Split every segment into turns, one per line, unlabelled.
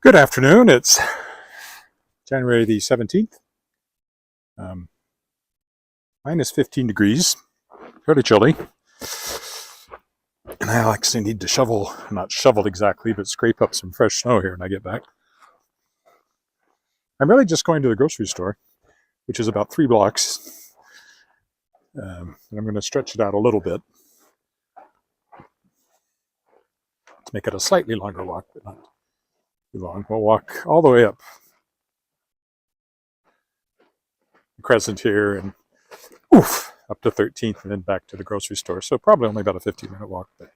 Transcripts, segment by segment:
Good afternoon. It's January the 17th. Um, minus 15 degrees. Fairly chilly. And I actually need to shovel, not shovel exactly, but scrape up some fresh snow here when I get back. I'm really just going to the grocery store, which is about 3 blocks. And I'm going to stretch it out a little bit to make it a slightly longer walk, but not too long. We'll walk all the way up the Crescent here and up to 13th and then back to the grocery store. So probably only about a 15-minute walk, but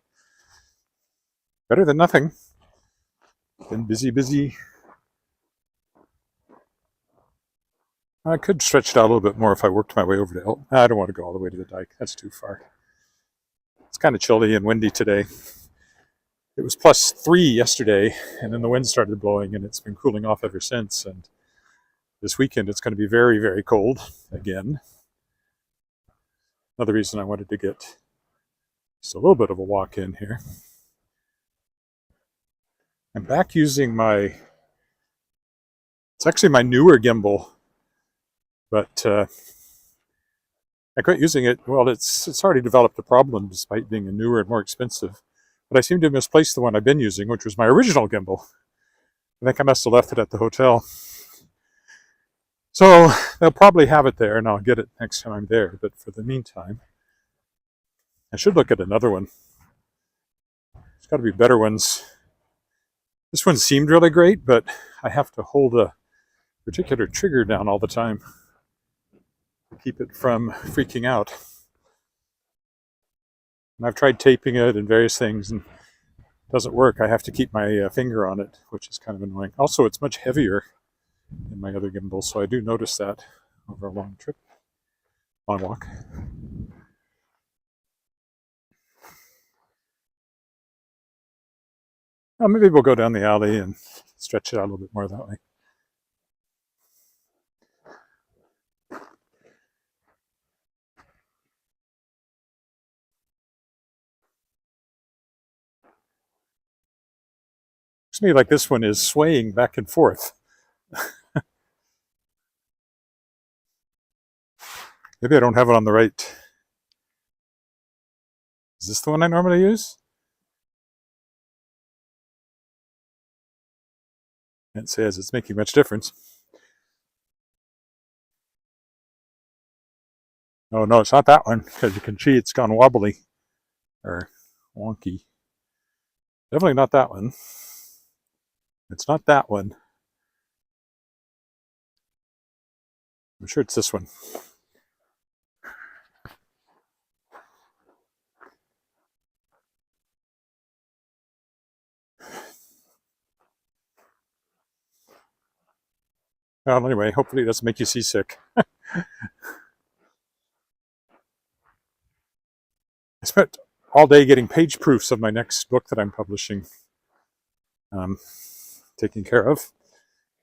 better than nothing. Been busy. I could stretch it out a little bit more if I worked my way over to Elton. I don't want to go all the way to the dike. That's too far. It's kind of chilly and windy today. It was +3 yesterday, and then the wind started blowing, and it's been cooling off ever since. And this weekend, it's going to be very cold again. Another reason I wanted to get just a little bit of a walk in here. I'm back using it's actually my newer gimbal, but I quit using it. Well, it's already developed a problem despite being a newer and more expensive. But I seem to have misplaced the one I've been using, which was my original gimbal. I think I must have left it at the hotel. So they'll probably have it there, and I'll get it next time I'm there. But for the meantime, I should look at another one. There's got to be better ones. This one seemed really great, but I have to hold a particular trigger down all the time to keep it from freaking out. And I've tried taping it and various things, and it doesn't work. I have to keep my finger on it, which is kind of annoying. Also, it's much heavier than my other gimbal, so I do notice that over a long walk. Well, maybe we'll go down the alley and stretch it out a little bit more that way. Looks to me like this one is swaying back and forth. Maybe I don't have it on the right. Is this the one I normally use? It says it's making much difference. Oh no, it's not that one, because you can see it's gone wobbly or wonky. Definitely not that one. It's not that one. I'm sure it's this one. Well, anyway, hopefully it doesn't make you seasick. I spent all day getting page proofs of my next book that I'm publishing, taken care of.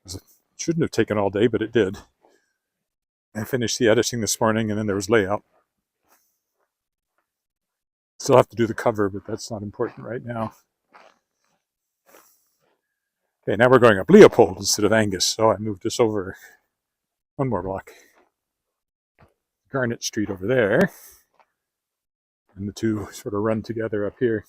It shouldn't have taken all day, but it did. I finished the editing this morning, and then there was layout. Still have to do the cover, but that's not important right now. Okay, now we're going up Leopold instead of Angus, so I moved this over one more block. Garnet Street over there, and the two sort of run together up here.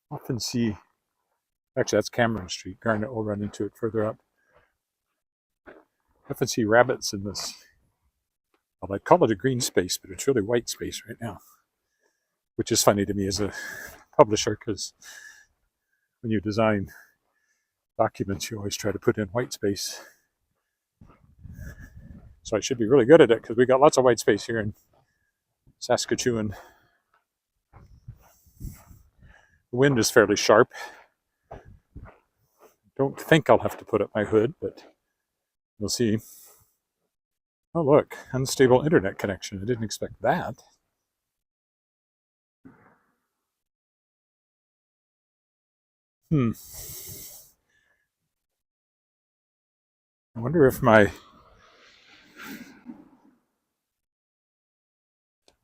Often see, actually that's Cameron Street. Garnet will run into it further up. I often see rabbits in this. Well, I'd call it a green space, but it's really white space right now, which is funny to me as a publisher, because when you design documents, you always try to put in white space. So I should be really good at it, because we got lots of white space here in Saskatchewan. The wind is fairly sharp. Don't think I'll have to put up my hood, but we'll see. Oh look, unstable internet connection. I didn't expect that. I wonder if my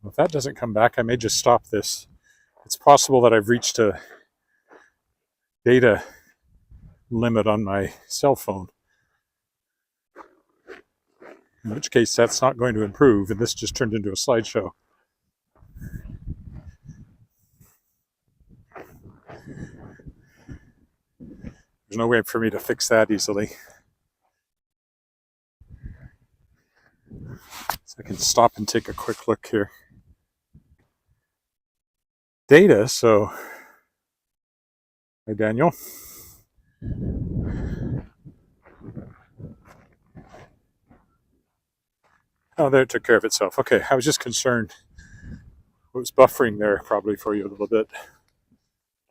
If that doesn't come back, I may just stop this. It's possible that I've reached a data limit on my cell phone, in which case that's not going to improve, and this just turned into a slideshow. There's no way for me to fix that easily. So I can stop and take a quick look here. Data, so hi Daniel. Oh, there, it took care of itself. Okay, I was just concerned. It was buffering there probably for you a little bit.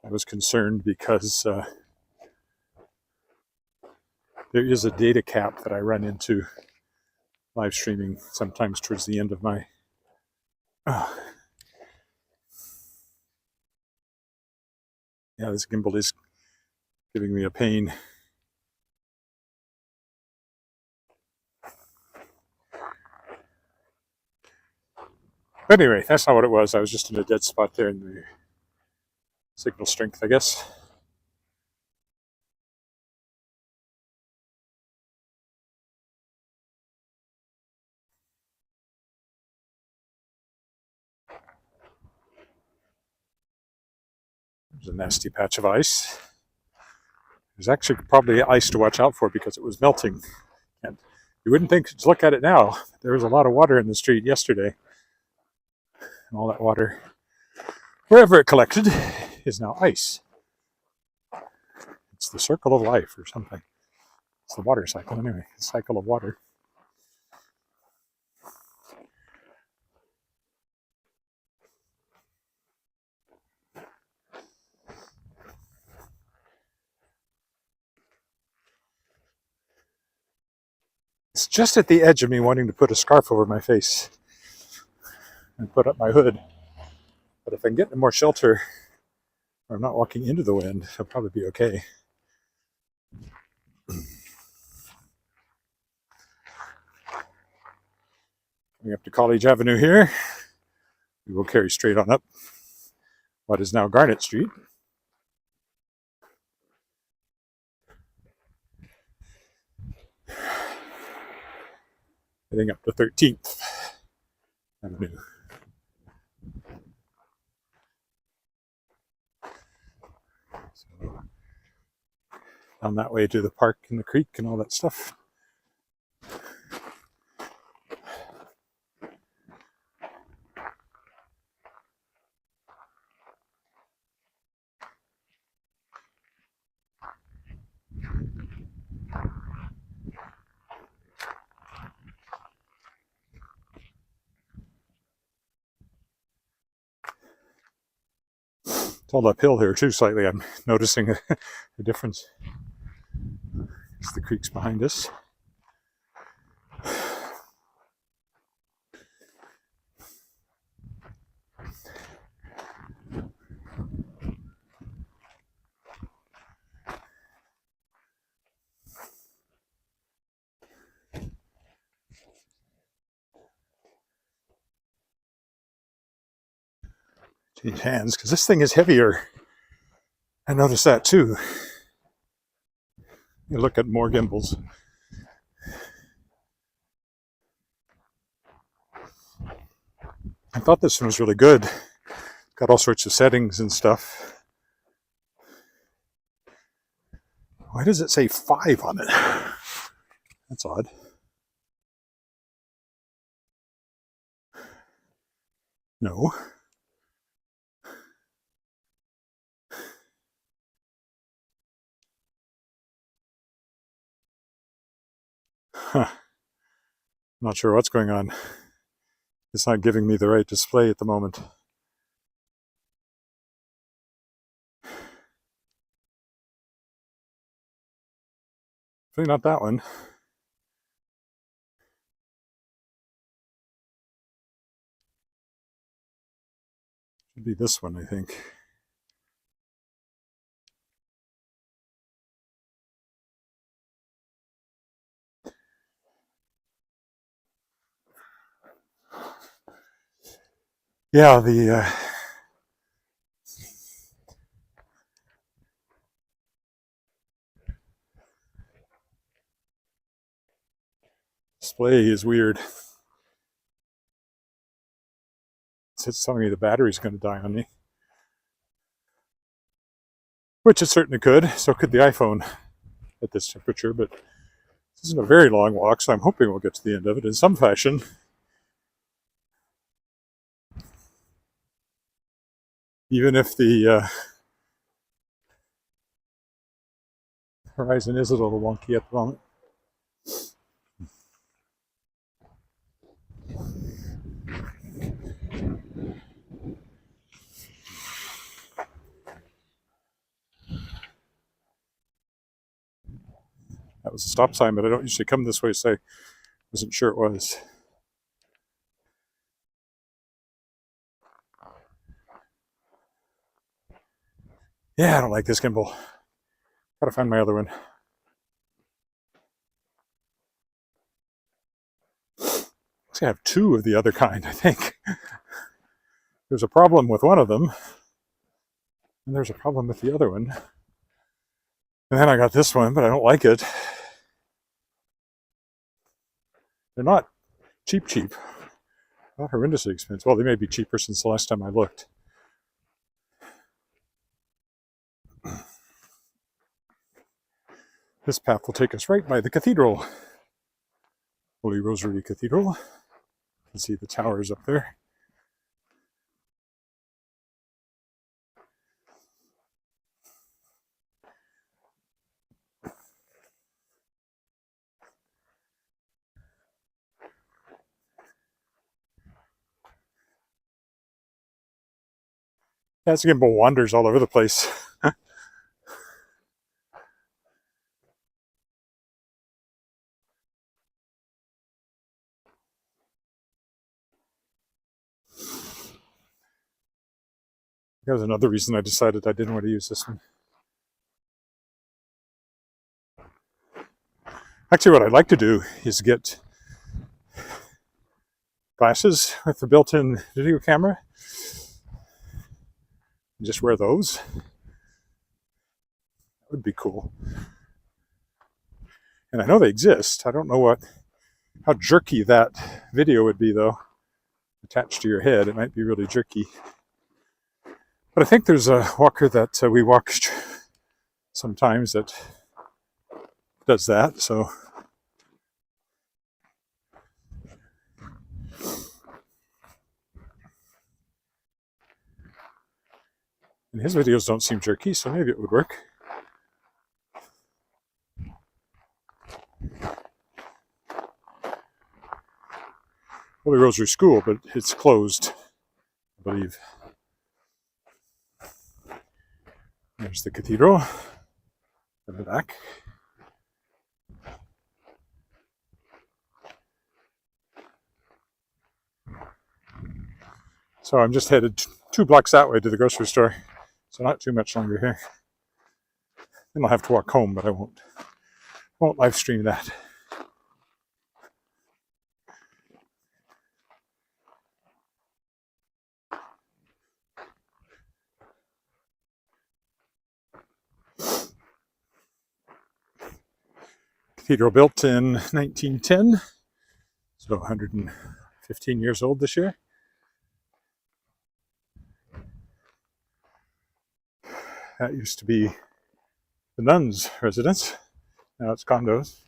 I was concerned because there is a data cap that I run into live streaming sometimes towards the end of my yeah, this gimbal is giving me a pain. But anyway, that's not what it was. I was just in a dead spot there in the signal strength, I guess. There's a nasty patch of ice. There's actually probably ice to watch out for because it was melting. And you wouldn't think to look at it now. There was a lot of water in the street yesterday. And all that water, wherever it collected, is now ice. It's the circle of life or something. It's the water cycle anyway, the cycle of water. It's just at the edge of me wanting to put a scarf over my face and put up my hood. But if I can get more shelter, or I'm not walking into the wind, I'll probably be okay. Coming up to College Avenue here, we will carry straight on up what is now Garnet Street. Heading up to 13th Avenue. So, down that way to the park and the creek and all that stuff. It's all uphill here too slightly. I'm noticing a difference. It's the creek's behind us. Change hands because this thing is heavier. I noticed that too. You look at more gimbals. I thought this one was really good. Got all sorts of settings and stuff. Why does it say 5 on it? That's odd. No. Huh. Not sure what's going on. It's not giving me the right display at the moment. Definitely not that one. Should be this one, I think. Yeah, the display is weird. It's telling me the battery's going to die on me, which it certainly could. So could the iPhone at this temperature, but this isn't a very long walk, so I'm hoping we'll get to the end of it in some fashion. Even if the horizon is a little wonky at the moment. That was a stop sign, but I don't usually come this way, so I wasn't sure it was. Yeah, I don't like this gimbal. Gotta find my other one. I have two of the other kind, I think. There's a problem with one of them, and there's a problem with the other one. And then I got this one, but I don't like it. They're not cheap. Not horrendously expensive. Well, they may be cheaper since the last time I looked. This path will take us right by the cathedral. Holy Rosary Cathedral. You can see the towers up there. Yeah, this gimbal wanders all over the place. That was another reason I decided I didn't want to use this one. Actually, what I'd like to do is get glasses with the built-in video camera and just wear those. That would be cool. And I know they exist. I don't know how jerky that video would be, though. Attached to your head, it might be really jerky. But I think there's a walker that we walk sometimes that does that, so. And his videos don't seem jerky, so maybe it would work. Holy Rosary School, but it's closed, I believe. There's the cathedral in the back. So I'm just headed 2 blocks that way to the grocery store, so not too much longer here. Then I'll have to walk home, but I won't live stream that. Cathedral built in 1910, so 115 years old this year. That used to be the nuns' residence. Now it's condos.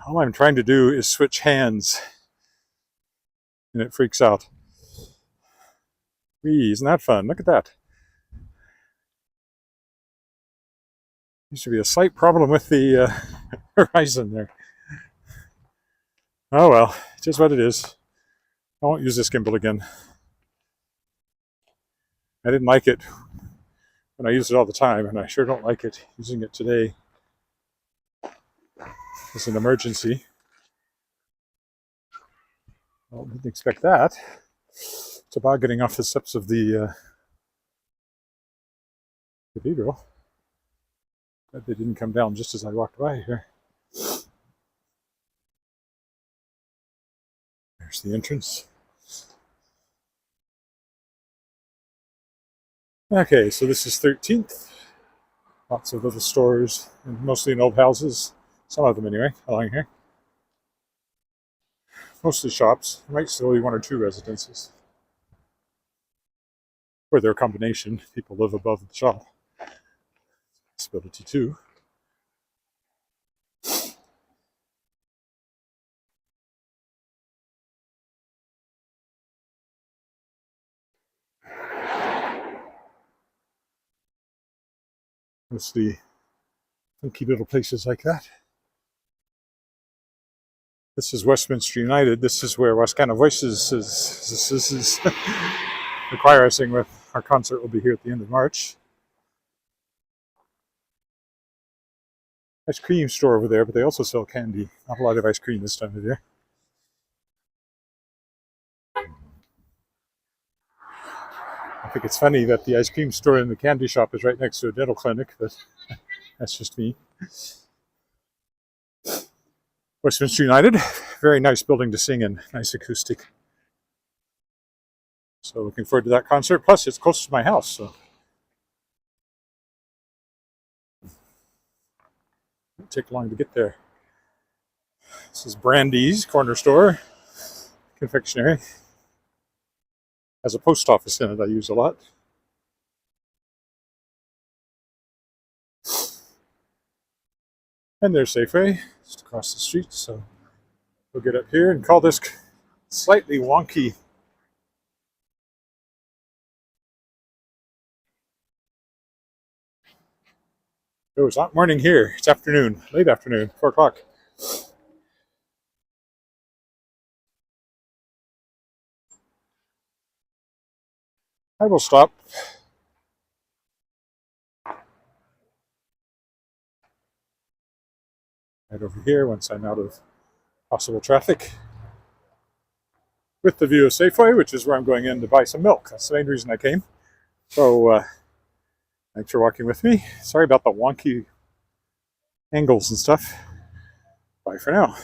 All I'm trying to do is switch hands, and it freaks out. Whee, isn't that fun? Look at that. Used to be a slight problem with the horizon there. Oh well, just what it is. I won't use this gimbal again. I didn't like it when I use it all the time, and I sure don't like it using it today as an emergency. Well, didn't expect that. Tobogganing off the steps of the cathedral. But they didn't come down just as I walked by here. There's the entrance. Okay, so this is 13th. Lots of little stores, and mostly in old houses. Some of them anyway, along here. Mostly shops. Might still be one or two residences. Or they're a combination. People live above the shop. Possibility too. Mostly funky little places like that. This is Westminster United. This is where Wascana Voices is the choir I sing with. Our concert will be here at the end of March. Ice cream store over there, but they also sell candy. Not a lot of ice cream this time of year. I think it's funny that the ice cream store and the candy shop is right next to a dental clinic, but that's just me. Westminster United, very nice building to sing in, nice acoustic. So looking forward to that concert. Plus, it's close to my house, so it won't take long to get there. This is Brandy's corner store, confectionery. Has a post office in it I use a lot. And there's Safeway, just across the street. So we'll get up here and call this slightly wonky. Oh, it's not morning here. It's afternoon, late afternoon, 4 o'clock. I will stop. Right over here once I'm out of possible traffic. With the view of Safeway, which is where I'm going in to buy some milk. That's the main reason I came. So thanks for walking with me. Sorry about the wonky angles and stuff. Bye for now.